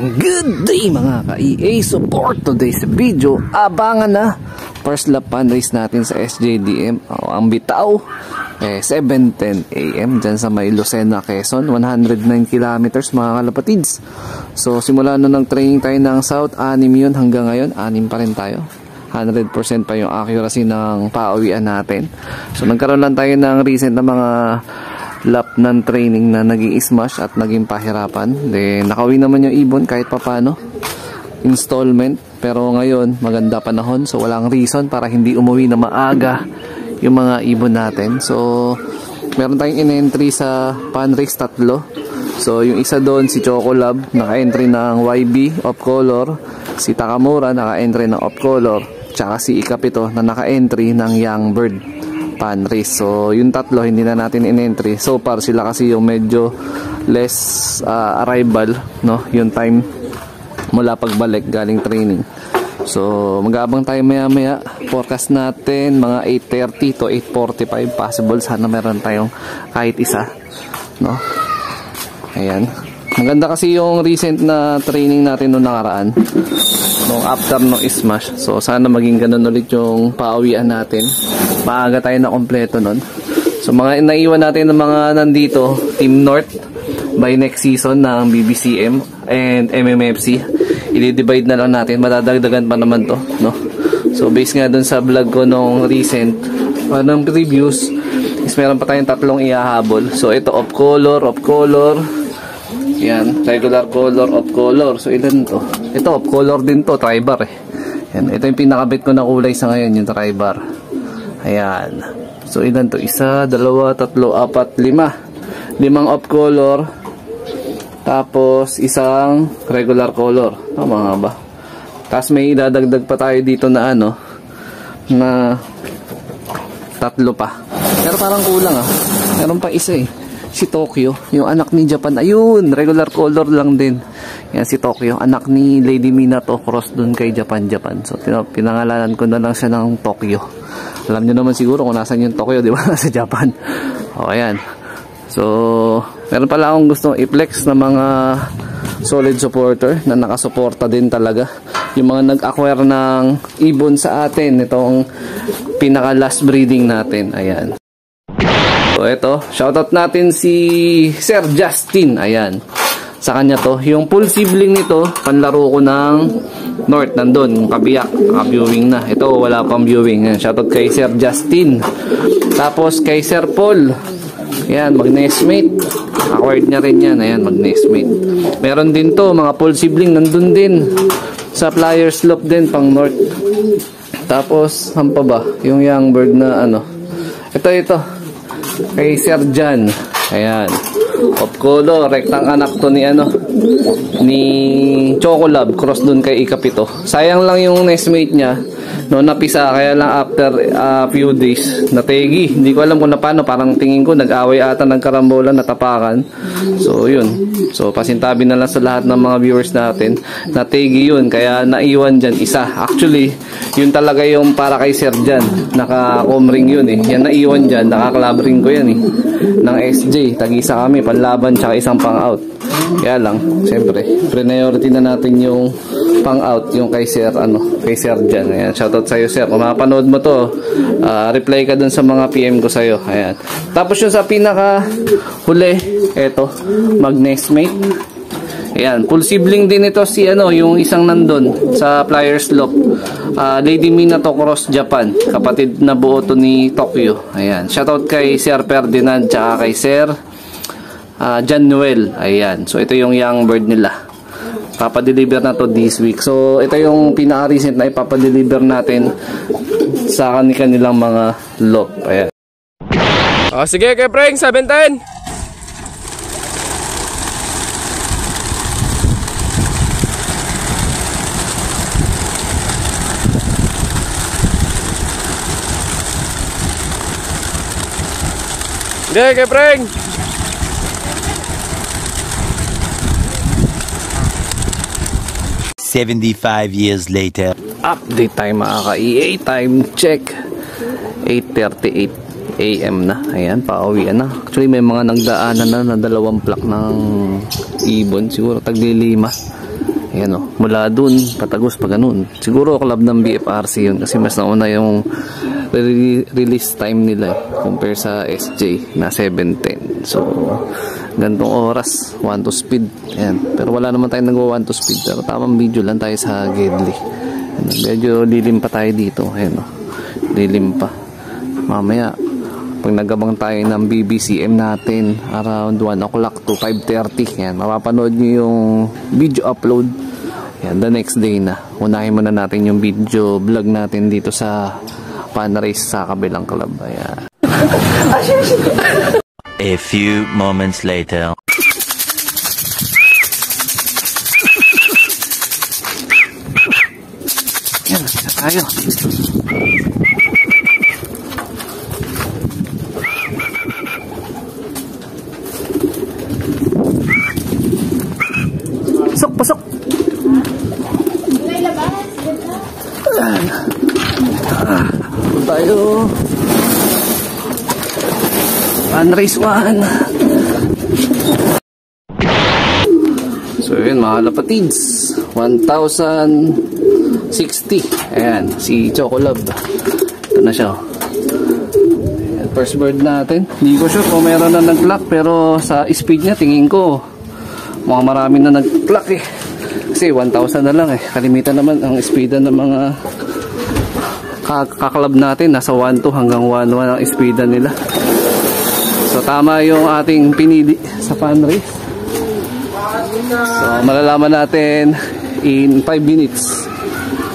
Good day mga ka-EA support. Today's video, abangan na first lap pan race natin sa SJDM. Ang bitaw 7:10 AM dyan sa may Lucena, Quezon, 109 kilometers mga kalapatids. So simula na ng training tayo ng South, 6 yun hanggang ngayon, 6 pa rin tayo. 100% pa yung accuracy ng pauwian natin. So nagkaroon lang tayo ng recent na mga lap ng training na naging smash at naging pahirapan. Then nakauwi naman yung ibon kahit papano, installment. Pero ngayon maganda panahon, so walang reason para hindi umuwi na maaga yung mga ibon natin. So meron tayong in-entry sa pan race 3. So yung isa doon si Chocolab, naka-entry ng YB of color. Si Takamura naka-entry ng of color. Tsaka si Ikapito na naka-entry ng Young Bird pan race. So yung 3 hindi na natin in-entry. So far sila kasi yung medyo less arrival, no? Yung time mula pagbalik galing training. So mag-aabang tayo maya-maya. Forecast natin mga 8:30 to 8:45 possible. Sana meron tayong kahit isa, no? Ayan. Maganda kasi yung recent na training natin noong nakaraan, nung after nung smash. So sana maging ganun ulit yung pauwian natin. Maaga tayo na kompleto nun. So mga naiwan natin ng mga nandito, Team North by next season ng BBCM and MMFC. I-divide na lang natin, madadagdagan pa naman to, no? So based nga dun sa vlog ko nung recent ng previews, is meron pa tayong 3 ihahabol. So ito of color, yan, regular color, of color. So ilan to? Ito of color din to, tri-bar eh. Yan, ito yung pinakabit ko na kulay sa ngayon, yung tri-bar. Ayan. So ilan to? 1, 2, 3, 4, 5. 5 of color. Tapos isang regular color. Tama nga ba? Tapos may idadagdag pa tayo dito na ano, na 3 pa. Pero parang kulang ah. Meron pa isa eh. Si Tokyo, yung anak ni Japan. Ayun, regular color lang din. Yan si Tokyo, anak ni Lady Minato, cross dun kay Japan. So pinangalanan ko na lang siya ng Tokyo. Alam niyo naman siguro kung nasan yung Tokyo, di ba? Sa Japan. O ayan. So meron pala akong gustong i-flex na mga solid supporter na nakasuporta din talaga. Yung mga nag-acquire ng ibon sa atin, itong pinaka last breeding natin. Ayan. So ito, shoutout natin si Sir Justin. Ayan. Sa kanya to. Yung full sibling nito, panlaro ko ng North. Nandun, yung kabiyak. Naka-viewing na. Ito, wala pang viewing. Ayan. Shoutout kay Sir Justin. Tapos kay Sir Paul. Ayan, mag-nestmate. Acquired niya rin yan. Ayan, mag-nestmate. Meron din to, mga full sibling. Nandun din. Sa Flyers Slope din, pang North. Tapos, saan pa ba? Yung Young Bird na ano. Ito. Kay Sir Jan. Ayan. Of color, rektang anak to ni ano, ni Chocolab, cross dun kay Ikapito. Sayang lang yung nestmate niya no napisa, kaya lang after few days nategi. Hindi ko alam kung na paano, parang tingin ko nag-away ata, nagkarambola, natapakan. So yun. So pasintabi na lang sa lahat ng mga viewers natin. Nategi yun, kaya naiwan dyan isa. Actually, yun talaga yung para kay Sir Jan. Naka-comring yun eh. Yan naiwan dyan, naka-club ring ko yan eh. Ng SJ, tag-isa kami, panlaban tsaka isang pang-out. Kaya lang, siyempre, priority na natin yung pang-out, yung kay Sir, kay Sir Jan. Ayan, shoutout sa'yo, Sir. Kung mapanood mo to, reply ka dun sa mga PM ko sa'yo. Ayan. Tapos yung sa pinaka-huli, eto, mag-nestmate. Ayan, full sibling din ito si yung isang nandun sa Flyers Slope. Lady Minato cross Japan. Kapatid na buo to ni Tokyo. Ayan, shoutout kay Sir Ferdinand tsaka kay Sir John Noel. Ayan, so ito yung young bird nila. Papadeliver na to this week. So ito yung pinaka-recent na ipapadeliver natin sa kanilang mga lot. Ayan. Sige kay Frank, 710. Sige kay Frank. $75 later. Update time mga ka-EA. Time check 8:38 AM na. Ayan, pauwian na. Actually may mga nagdaanan na 2 plak ng ibon. Siguro taglilima. Ayan o, mula dun, patagos pa ganun. Siguro club ng BFRC yun kasi mas nauna yung release time nila compare sa SJ na 7:10. So, gantong oras, 1 to speed. Ayan. Pero wala naman tayong nagawa 1 to speed. Pero tamang video lang tayo sa Gedli. Medyo lilim pa tayo dito. Ayan o, lilim pa. Mamaya, pag nagabang tayo ng BBCM natin around 1 o'clock to 5:30, yan, mapapanood nyo yung video upload yan, the next day na. Unahin muna natin yung video vlog natin dito sa fan race sa kabilang club. Ayan. A few moments later. Yan, tayo. Pasok! Tayo. Fan race 1. So yun mga lapatids, 1,060. Ayan, si Chocolab. Ito na siya. Ayan, first bird natin. Hindi ko sure kung meron na nag-lock, pero sa speed niya tingin ko mga marami na nag-clock eh. Kasi 1,000 na lang eh. Kalimitan naman ang speedan ng mga kaklab natin. Nasa 1.2 hanggang 1.1 ang speedan nila. So tama yung ating pinili sa fan race. So malalaman natin in 5 minutes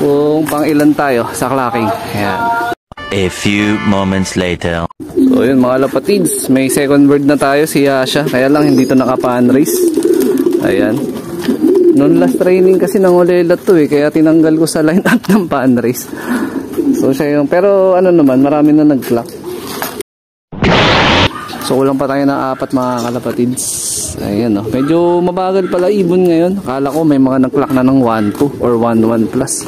kung pang ilan tayo sa clocking. Ayan. A few moments later. So yun mga lapatids, may second bird na tayo, si Yasha. Kaya lang hindi to naka-fan race. Ayan. Noon last training kasi nangulelat to eh. Kaya tinanggal ko sa line-up ng fan race. So siya yung, pero ano naman, marami na nag-clock. So kulang pa tayo ng 4 mga kalapatids. Ayan o. Medyo mabagal pala ibon ngayon. Akala ko may mga nag-clock na ng 1-2 or 1-1 plus.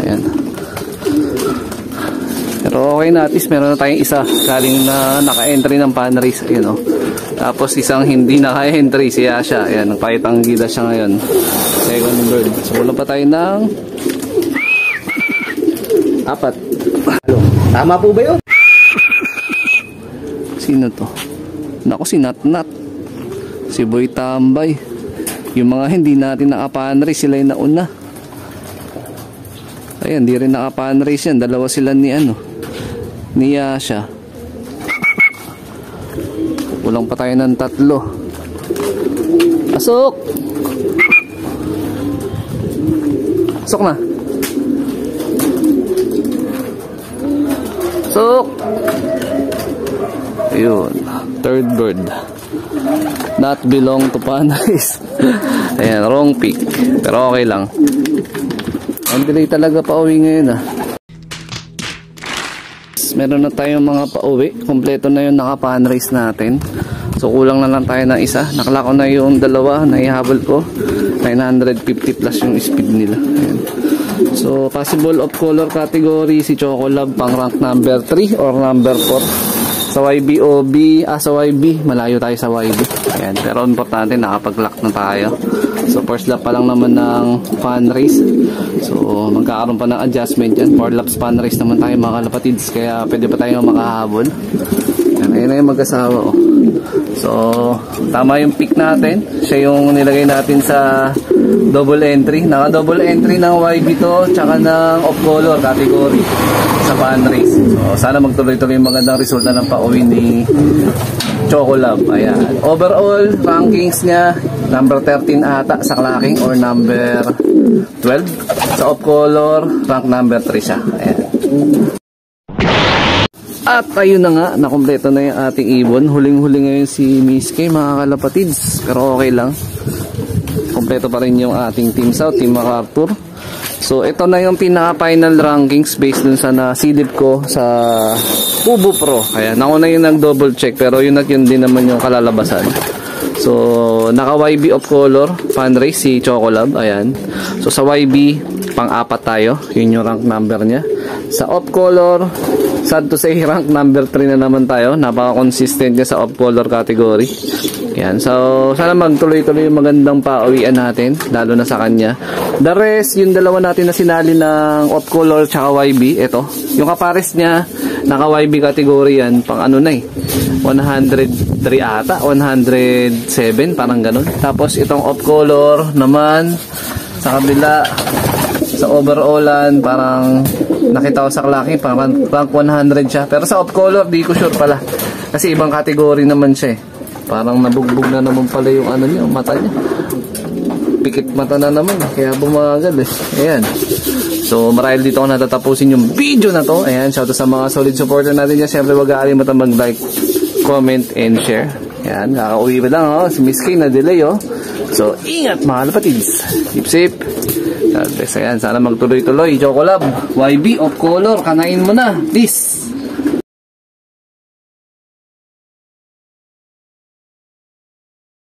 Ayan. Pero okay na, at least meron na tayong isa. Galing na naka-entry ng fan race. Ayan o. Tapos isang hindi naka-entry, si Asha. Ayan, nagpahitang gila siya ngayon. Second bird. So kulang pa tayo ng 4. Tama po ba yun? Sino to? Naku, si Natnat. Si Boy Tambay. Yung mga hindi natin naka-fan race, sila yung nauna. Ayan, di rin naka-fan race yan. Dalawa sila ni ano, ni Yasha. Kulang pa tayo ng 3. Pasok! Pasok na. Pasok! Ayun. Third bird. Not belong to Panis. Ayan, wrong pick. Pero okay lang. Ang delay talaga pa uwi ngayon ah. Meron na tayong mga pauwi. Kompleto na yung naka-fan race natin. So kulang na lang tayo ng isa. Nakala ko na yung dalawa na ihabol ko. 950 plus yung speed nila. Ayan. So possible of color category si Chocolab pang rank number 3 or number 4. Sa YB, sa YB, malayo tayo sa YB. Ayan. Pero importante nakapag-lock na tayo. So first lap pa lang naman ng fan race. So magkakaroon pa ng adjustment yan. 4 laps fan race naman tayo mga kalapatids. Kaya pwede pa tayo makahabol. Ayan na yung mag-asawa oh. So tama yung pick natin. Siya yung nilagay natin sa double entry. Naka-double entry ng YB to. Tsaka ng off color category sa fan race. So sana magtuloy-tuloy yung magandang resulta ng pauwi ni Chocolab. Ayan. Overall rankings niya number 13 ata sa clocking or number 12. Sa off color rank number 3 siya. Ayan. At ayun na nga, nakompleto na yung ating ibon. Huling-huling ngayon si Miss K mga kalapatids. Pero okay lang. Kompleto pa rin yung ating Team South, Team MacArthur. So ito na yung pinaka-final rankings based dun sa nasilip ko sa Pubo Pro. Kaya nauna yung nag-double check pero yun at yun din naman yung kalalabasan. So naka YB of color, fan race si Chocolab. Ayan. So sa YB, pang-4 tayo. Yun yung rank number niya. Sa off color, sad to say, rank number 3 na naman tayo. Napaka-consistent niya sa off-color category. Yan. So, sana magtuloy-tuloy yung magandang pauwian natin, lalo na sa kanya. The rest, yung dalawa natin na sinali ng off-color tsaka YB, ito. Yung kapares niya, naka-YB category yan, pang ano na 103 ata, 107, parang ganun. Tapos, itong off-color naman, sa kabila, sa overallan, parang nakita ko sa Klaki, parang rank 100 siya. Pero sa off-color, di ko sure pala. Kasi ibang category naman siya Parang nabugbog na naman pala yung ano niya, mata niya. Pikit mata na naman, kaya bumagal Ayan. So, marahil dito ako natatapusin yung video na to. Ayan, shoutout sa mga solid supporter natin dyan. Siyempre, wag kalimutan mag-like, comment, and share. Ayan, kakauwi pa lang, si Miss K na delay, So, ingat mga kapatids. Keep safe. God bless. Ayan, sana magtuloy-tuloy. Chocolab, YB, off color, kanain mo na. Please.